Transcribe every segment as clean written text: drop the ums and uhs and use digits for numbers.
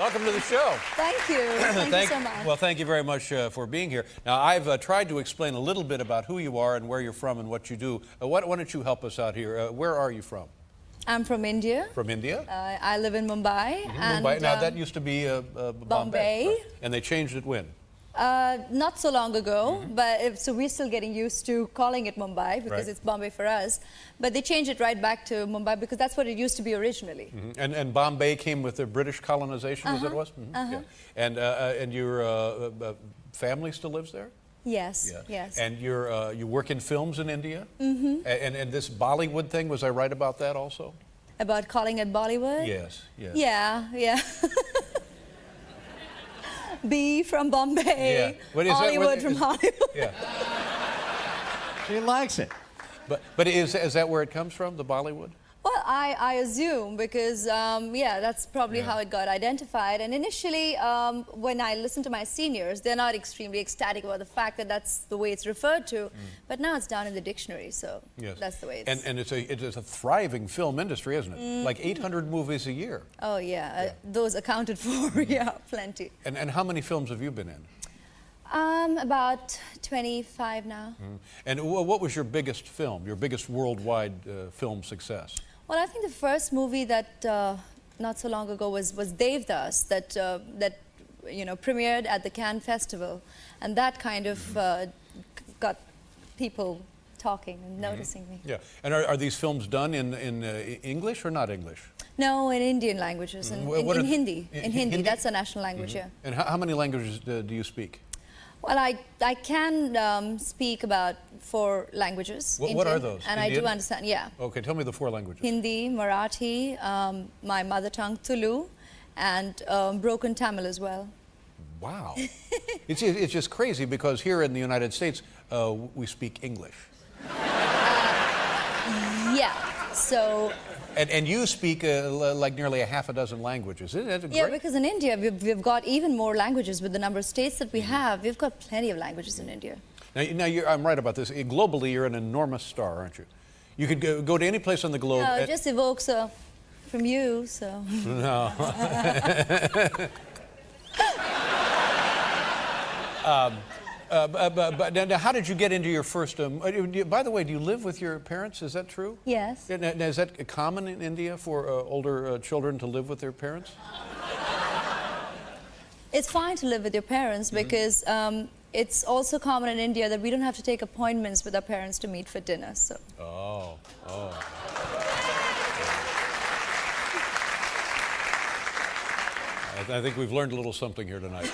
Welcome to the show. Thank you. Thank you so much. Well, thank you very much for being here. Now, I've tried to explain a little bit about who you are and where you're from and what you do. Why don't you help us out here? Where are you from? I'm from India. From India? I live in Mumbai. And, Mumbai. Now, that used to be Bombay. Right. And they changed it when? Not so long ago, but so we're still getting used to calling it Mumbai because it's Bombay for us. But they changed it right back to Mumbai because that's what it used to be originally. And Bombay came with the British colonization, as it was? Yeah. And your family still lives there? Yes, yes. And you work in films in India? And this Bollywood thing, was I right about that also? About calling it Bollywood? Yes, yes. Yeah. B from Bombay, Hollywood from Hollywood. Yeah. She likes it. But is that where it comes from, the Bollywood? Well, I assume because, that's probably how it got identified. And initially, when I listen to my seniors, they're not extremely ecstatic about the fact that that's the way it's referred to. But now it's down in the dictionary, so that's the way it's... And it's a thriving film industry, isn't it? Like 800 movies a year. Oh, yeah. Those accounted for, plenty. And how many films have you been in? About 25 now. And what was your biggest film, your biggest worldwide film success? Well, I think the first movie that not so long ago was Devdas that premiered at the Cannes Festival, and that kind of got people talking and noticing me. Yeah, and are these films done in English or not English? No, in Indian languages, in Hindi. In Hindi, that's a national language, yeah. And how many languages do you speak? Well, I can speak about 4 languages. What are those? And Indian? I do understand, yeah. Okay, tell me the 4 languages. Hindi, Marathi, my mother tongue Tulu, and broken Tamil as well. Wow. It's just crazy because here in the United States, we speak English. Yeah, so... And you speak like nearly a half a dozen languages. Isn't that great? Yeah, because in India, we've got even more languages with the number of states that we have. We've got plenty of languages in India. Now I'm right about this. Globally, you're an enormous star, aren't you? You could go to any place on the globe. No, it just evokes from you, so... No. But now, how did you get into your first... by the way, do you live with your parents? Is that true? Yes. Now, is that common in India for older children to live with their parents? It's fine to live with your parents because it's also common in India that we don't have to take appointments with our parents to meet for dinner. So. Oh. I think we've learned a little something here tonight.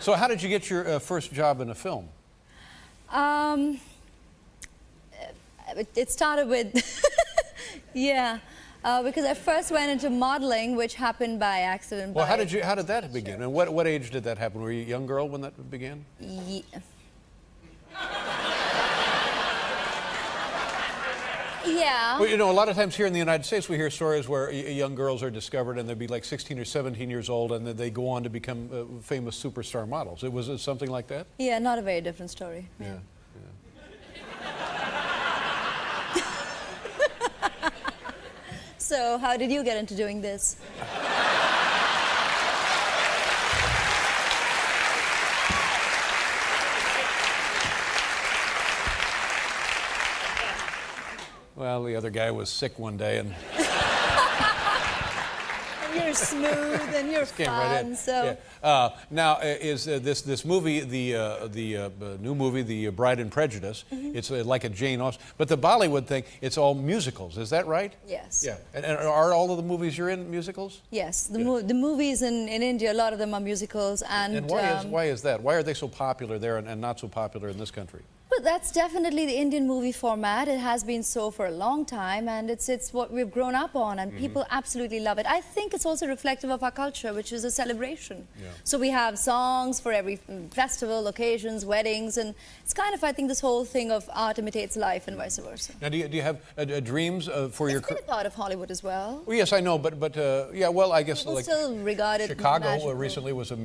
So how did you get your first job in a film? It started with, because I first went into modeling, which happened by accident. Well, how did that begin? And what age did that happen? Were you a young girl when that began? Yeah. Yeah. Well, a lot of times here in the United States, we hear stories where young girls are discovered and they'll be like 16 or 17 years old and then they go on to become famous superstar models. Was it something like that? Yeah, not a very different story. Yeah. So, how did you get into doing this? Well, the other guy was sick one day and... And you're smooth and you're fun, right so... Yeah. Now, is this movie, the new movie, The Bride and Prejudice, it's like a Jane Austen, but the Bollywood thing, it's all musicals, is that right? Yes. Yeah. And are all of the movies you're in musicals? Yes. The movies in India, a lot of them are musicals. And why is that? Why are they so popular there and not so popular in this country? Well, that's definitely the Indian movie format. It has been so for a long time, and it's what we've grown up on, and people absolutely love it. I think it's also reflective of our culture, which is a celebration. Yeah. So we have songs for every festival, occasions, weddings, and it's kind of, I think, this whole thing of art imitates life and vice versa. Now, do you have dreams for your... It's been a part of Hollywood as well. Well, yes, I know, but yeah, well, I guess people like still regard it Chicago magical. Recently was a